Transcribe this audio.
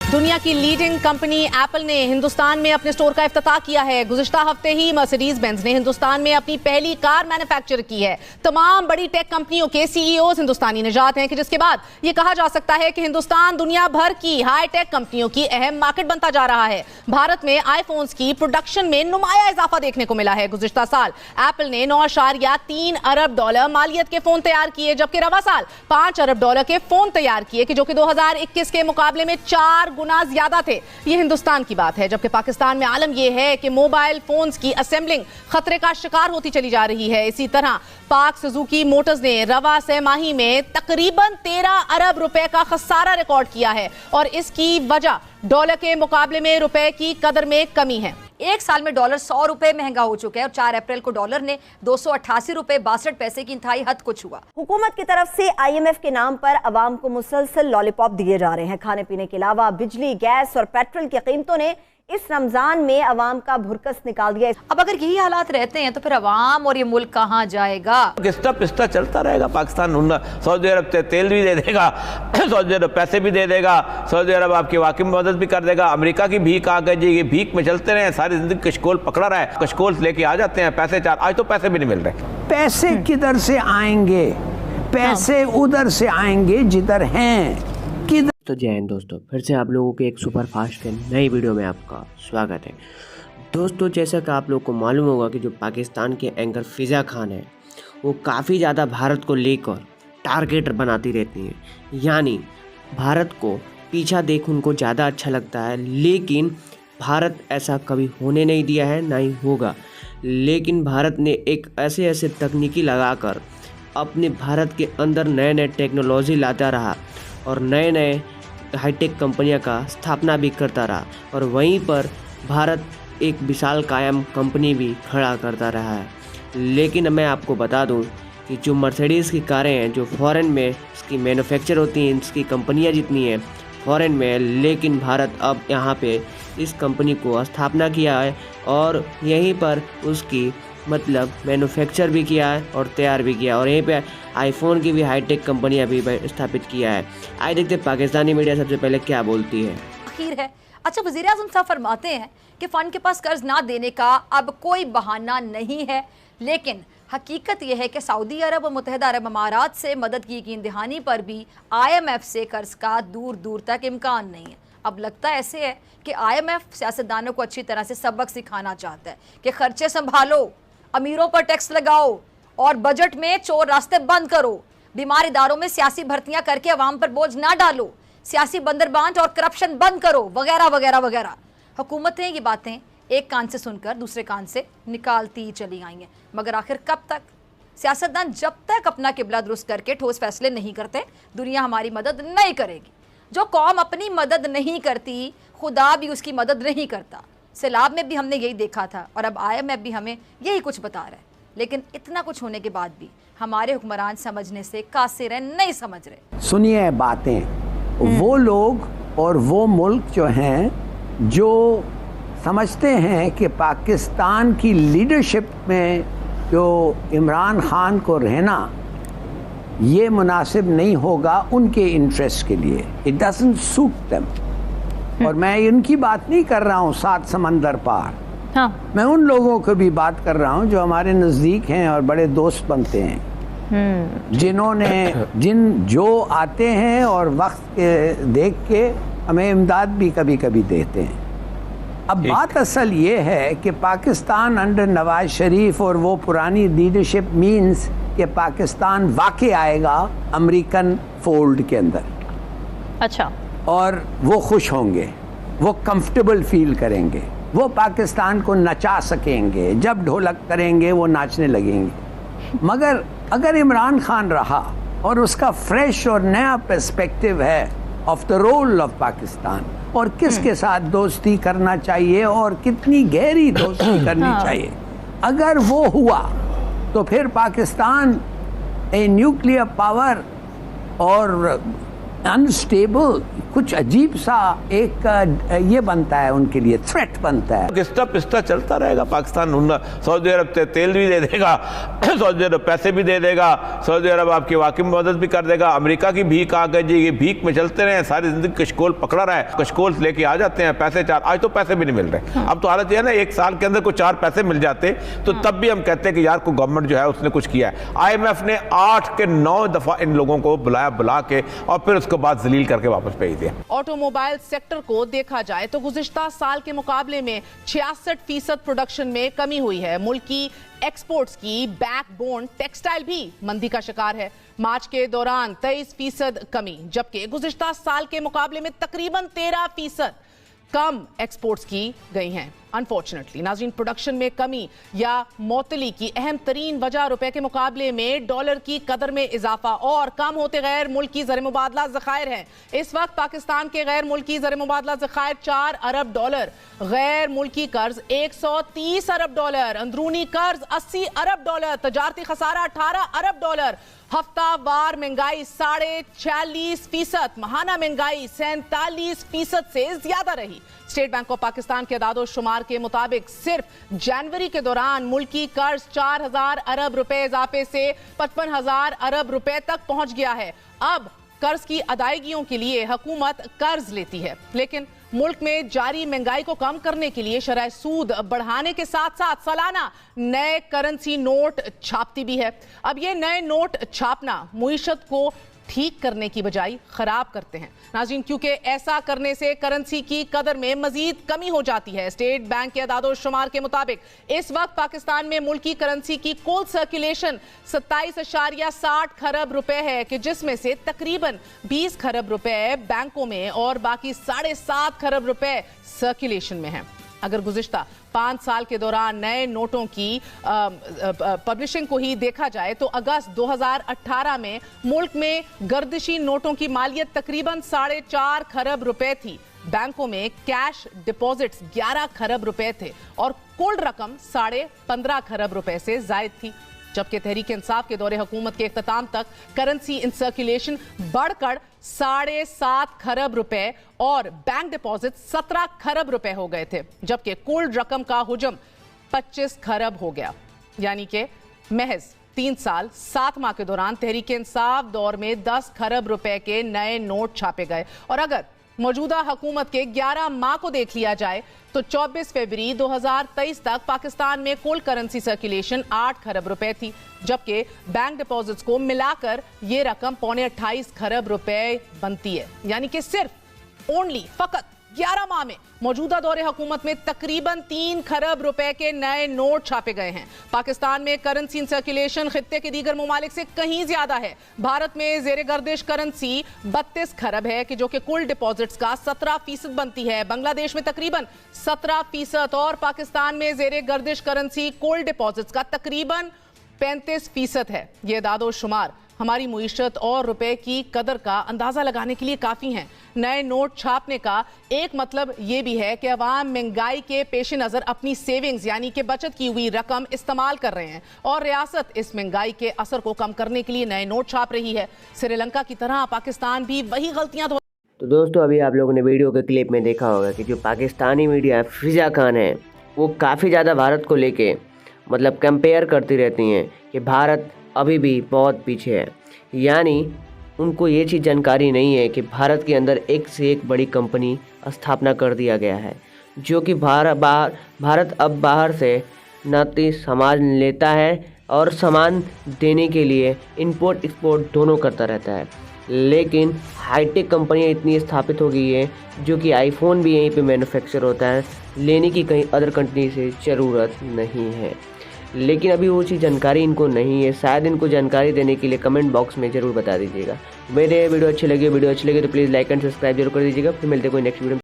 दुनिया की leading company Apple ने हिंदुस्तान में अपने स्टोर का इफ्तिताह किया है। गुज़िश्ता हफ्ते ही मर्सिडीज बेंज ने हिंदुस्तान में अपनी पहली कार मैन्युफैक्चर की है। तमाम बड़ी टेक कंपनियों के सीईओज हिंदुस्तानी निजात हैं कि जिसके बाद यह कहा जा सकता है कि हिंदुस्तान दुनिया भर की हाई टेक कंपनियों की अहम मार्केट बनता जा रहा है। भारत में आईफोन्स की प्रोडक्शन में नुमाया इजाफा देखने को मिला है। गुज़िश्ता साल एप्पल ने 9.3 अरब डॉलर मालियत के फोन तैयार किए, जबकि रवा साल 5 अरब डॉलर के फोन तैयार किए कि जो कि 2021 के मुकाबले में 4 गुना ज्यादा थे। ये हिंदुस्तान की बात है, जबकि पाकिस्तान में आलम यह है कि मोबाइल फोन्स की असेंबलिंग खतरे का शिकार होती चली जा रही है। इसी तरह पाक सुजुकी मोटर्स ने रवा सहमाही में तकरीबन 13 अरब रुपए का खसारा रिकॉर्ड किया है और इसकी वजह डॉलर के मुकाबले में रुपए की कदर में कमी है। एक साल में डॉलर 100 रुपए महंगा हो चुका है और 4 अप्रैल को डॉलर ने 288 रुपए 62 पैसे की इंतहाई हद को छुआ। हुकूमत की तरफ से IMF के नाम पर अवाम को मुसलसल लॉलीपॉप दिए जा रहे हैं। खाने पीने के अलावा बिजली, गैस और पेट्रोल की कीमतों ने इस रमजान में अवाम का भुरकस निकाल दिया। अब अगर यही हालात रहते हैं तो फिर अवाम और ये मुल्क कहाँ जाएगा? किस्ता पिस्ता चलता रहेगा। पाकिस्तान सऊदी अरब से तेल भी दे देगा, सऊदी अरब पैसे भी दे देगा, सऊदी अरब आपकी वाकई में मदद भी कर देगा। अमेरिका की भीख आ गई जी, ये भीख में चलते रहे, सारी जिंदगी कशकोल पकड़ा रहा है, कशकोल लेके आ जाते हैं पैसे चार। आज तो पैसे भी नहीं मिल रहे। पैसे किधर से आएंगे? पैसे उधर से आएंगे जिधर हैं। तो जय हिंद दोस्तों, फिर से आप लोगों के एक सुपर फास्ट के नई वीडियो में आपका स्वागत है। दोस्तों, जैसा कि आप लोगों को मालूम होगा कि जो पाकिस्तान के एंकर फिज़ा खान है वो काफ़ी ज़्यादा भारत को लेकर टारगेट बनाती रहती हैं। यानी भारत को पीछा देख उनको ज़्यादा अच्छा लगता है, लेकिन भारत ऐसा कभी होने नहीं दिया है, ना ही होगा। लेकिन भारत ने एक ऐसे तकनीकी लगाकर अपने भारत के अंदर नए नए टेक्नोलॉजी लाता रहा और नए नए हाईटेक कंपनियां का स्थापना भी करता रहा और वहीं पर भारत एक विशाल कायम कंपनी भी खड़ा करता रहा है। लेकिन मैं आपको बता दूं कि जो मर्सिडीज़ की कारें हैं, जो फ़ॉरेन में इसकी मैन्युफैक्चर होती हैं, इसकी कंपनियां जितनी हैं फ़ॉरेन में, लेकिन भारत अब यहाँ पे इस कंपनी को स्थापना किया है और यहीं पर उसकी मतलब मैन्युफैक्चर भी किया है और तैयार भी किया है और यहीं पे आईफोन की भी हाईटेक कंपनियां भी स्थापित किया है। आइए देखते हैं पाकिस्तानी मीडिया सबसे पहले क्या बोलती है। आखिर है अच्छा, वज़ीर आज़म साहब फरमाते हैं कि फ़ंड के पास कर्ज ना देने का अब कोई बहाना नहीं है, लेकिन हकीकत यह है कि सऊदी अरब और मुत्तहिदा अरब अमारात से मदद की यकीन दहानी पर भी IMF से कर्ज का दूर दूर तक इम्कान नहीं है। अब लगता ऐसे है कि IMF सियासतदानों को अच्छी तरह से सबक सिखाना चाहता है कि खर्चे संभालो, अमीरों पर टैक्स लगाओ और बजट में चोर रास्ते बंद करो, बीमार इदारों में सियासी भर्तियां करके अवाम पर बोझ ना डालो, सियासी बंदरबांट और करप्शन बंद करो, वगैरह वगैरह वगैरह। हुकूमतें ये बातें एक कान से सुनकर दूसरे कान से निकालती चली आई हैं, मगर आखिर कब तक? सियासतदान जब तक अपना किबला दुरुस्त करके ठोस फैसले नहीं करते, दुनिया हमारी मदद नहीं करेगी। जो कौम अपनी मदद नहीं करती, खुदा भी उसकी मदद नहीं करता। सैलाब में भी हमने यही देखा था और अब IMF भी हमें यही कुछ बता रहा है। लेकिन इतना कुछ होने के बाद भी हमारे हुक्मरान समझने से कासिर हैं, नहीं समझ रहे। सुनिए बातें, वो लोग और वो मुल्क जो हैं जो समझते हैं कि पाकिस्तान की लीडरशिप में जो इमरान खान को रहना ये मुनासिब नहीं होगा उनके इंटरेस्ट के लिए, इट डजंट सूट देम। और मैं इनकी बात नहीं कर रहा हूँ 7 समंदर पार, हाँ। मैं उन लोगों को भी बात कर रहा हूँ जो हमारे नज़दीक हैं और बड़े दोस्त बनते हैं, जो आते हैं और वक्त देख के हमें इमदाद भी कभी कभी देते हैं। अब बात असल ये है कि पाकिस्तान अंडर नवाज शरीफ और वो पुरानी लीडरशिप मीन्स कि पाकिस्तान वाकई आएगा अमेरिकन फोल्ड के अंदर। अच्छा। और वो खुश होंगे, वो कंफर्टेबल फील करेंगे, वो पाकिस्तान को नचा सकेंगे, जब ढोलक करेंगे वो नाचने लगेंगे। मगर अगर इमरान खान रहा और उसका फ्रेश और नया पर्सपेक्टिव है of the role of Pakistan और किसके साथ दोस्ती करना चाहिए और कितनी गहरी दोस्ती करनी चाहिए, अगर वो हुआ तो फिर पाकिस्तान ए न्यूक्लियर पावर और अनस्टेबल, कुछ अजीब सा एक ये बनता है उनके लिए, थ्रेट बनता है। किस्ता पिस्ता चलता रहेगा। पाकिस्तान सऊदी अरब तेल भी दे देगा, सऊदी अरब पैसे भी दे देगा, सऊदी अरब आपकी वाकई में मदद भी कर देगा। अमेरिका की भीख आ गई जी, भीख में चलते रहे, सारी जिंदगी कशकोल पकड़ा रहा है, कशकोल लेके आ जाते हैं पैसे चार। आज तो पैसे भी नहीं मिल रहे। अब तो हालत यह है ना, एक साल के अंदर को 4 पैसे मिल जाते तो तब भी हम कहते हैं कि यार को गवर्नमेंट जो है उसने कुछ किया है। IMF ने 8 के 9 दफा इन लोगों को बुला के और फिर उसके बाद जलील करके वापस भेज दिया। ऑटोमोबाइल सेक्टर को देखा जाए तो गुज़िश्ता साल के मुकाबले में 66% प्रोडक्शन में कमी हुई है। मुल्क की एक्सपोर्ट्स की बैकबोन टेक्सटाइल भी मंदी का शिकार है। मार्च के दौरान 23% कमी, जबकि गुज़िश्ता साल के मुकाबले में तकरीबन 13% कम एक्सपोर्ट्स की गई हैं। अनफॉर्चुनेटली नाज़रीन, प्रोडक्शन में कमी या मौतली की अहम तरीन वजह रुपए के मुकाबले में डॉलर की कदर में इजाफा और कम होते गैर मुल्की ज़र मुबादला ज़खायर हैं। इस वक्त पाकिस्तान के गैर मुल्की ज़र मुबादला ज़खायर 4 अरब डॉलर, गैर मुल्की कर्ज 130 अरब डॉलर, अंदरूनी कर्ज 80 अरब डॉलर, तजारती खसारा 18 अरब डॉलर, हफ्तावार महंगाई 46.5%, माहाना महंगाई 47% से ज्यादा रही। स्टेट बैंक ऑफ पाकिस्तान के अदादो शुमार के मुताबिक सिर्फ जनवरी के दौरान मुल्की कर्ज 4000 अरब रुपए इजाफे से 55,000 अरब रुपए तक पहुंच गया है। अब कर्ज की अदायगियों के लिए हुकूमत कर्ज लेती है, लेकिन मुल्क में जारी महंगाई को कम करने के लिए शरह सूद बढ़ाने के साथ साथ सालाना नए करेंसी नोट छापती भी है। अब ये नए नोट छापना मुईशत को ठीक करने की बजाय खराब करते हैं नाज़रीन, क्योंकि ऐसा करने से करेंसी की कदर में मजीद कमी हो जाती है। स्टेट बैंक के अदादो शुमार के मुताबिक इस वक्त पाकिस्तान में मुल्की करेंसी की कुल सर्कुलेशन 27.60 खरब रुपए है, कि जिसमें से तकरीबन 20 खरब रुपए बैंकों में और बाकी 7.5 खरब रुपए सर्कुलेशन में है। अगर गुज़िश्ता 5 साल के दौरान नए नोटों की पब्लिशिंग को ही देखा जाए तो अगस्त 2018 में मुल्क में गर्दिशी नोटों की मालियत तकरीबन 4.5 खरब रुपए थी। बैंकों में कैश डिपॉजिट्स 11 खरब रुपए थे और कुल रकम 15.5 खरब रुपए से जायद थी, जबकि तहरीक इंसाफ के दौरे हुकूमत के इख्तिताम तक करेंसी इन सर्कुलेशन बढ़कर 7.5 खरब रुपए और बैंक डिपॉजिट 17 खरब रुपए हो गए थे, जबकि कुल रकम का हुजम 25 खरब हो गया। यानी कि महज 3 साल 7 माह के दौरान तहरीक इंसाफ दौर में 10 खरब रुपए के नए नोट छापे गए। और अगर मौजूदा हुकूमत के 11 माह को देख लिया जाए तो 24 फरवरी 2023 तक पाकिस्तान में कुल करेंसी सर्कुलेशन 8 खरब रुपए थी, जबकि बैंक डिपॉजिट्स को मिलाकर ये रकम 28 खरब रुपए बनती है। यानी कि सिर्फ फकत 11 माह में मौजूदा दौरे हुकूमत में तकरीबन 3 खरब रुपए के नए नोट छापे गए हैं। पाकिस्तान में करेंसी सर्कुलेशन खित्ते के दीगर ममालिक से कहीं ज्यादा है। भारत में जेर गर्दिश करेंसी 32 खरब है, कि जो कि कुल डिपॉजिट्स का 17% बनती है। बांग्लादेश में तकरीबन 17% और पाकिस्तान में जेर गर्दिश करेंसी कुल डिपॉजिट्स का तकरीबन 35% है। ये दादो शुमार हमारी मुईशत और रुपए की कदर का अंदाजा लगाने के लिए काफी हैं। नए नोट छापने का एक मतलब ये भी है कि अवाम महंगाई के पेश नजर अपनी सेविंग्स यानी कि बचत की हुई रकम इस्तेमाल कर रहे हैं और रियासत इस महंगाई के असर को कम करने के लिए नए नोट छाप रही है। श्रीलंका की तरह पाकिस्तान भी वही गलतियां तो दोस्तों, अभी आप लोगों ने वीडियो के क्लिप में देखा होगा कि जो पाकिस्तानी मीडिया फिजा खान है वो काफ़ी ज़्यादा भारत को लेके मतलब कंपेयर करती रहती हैं कि भारत अभी भी बहुत पीछे है। यानी उनको ये चीज़ जानकारी नहीं है कि भारत के अंदर एक से एक बड़ी कंपनी स्थापना कर दिया गया है, जो कि भारत अब बाहर से नाती सामान लेता है और सामान देने के लिए इंपोर्ट एक्सपोर्ट दोनों करता रहता है। लेकिन हाईटेक कंपनियां इतनी स्थापित हो गई है जो कि आईफोन भी यहीं पे मैन्युफैक्चर होता है, लेने की कहीं अदर कंट्री से ज़रूरत नहीं है। लेकिन अभी वो चीज़ जानकारी इनको नहीं है। शायद इनको जानकारी देने के लिए कमेंट बॉक्स में ज़रूर बता दीजिएगा। मेरे वीडियो अच्छी लगी तो प्लीज़ लाइक एंड सब्सक्राइब जरूर कर दीजिएगा। फिर मिलते कोई नेक्स्ट वीडियो।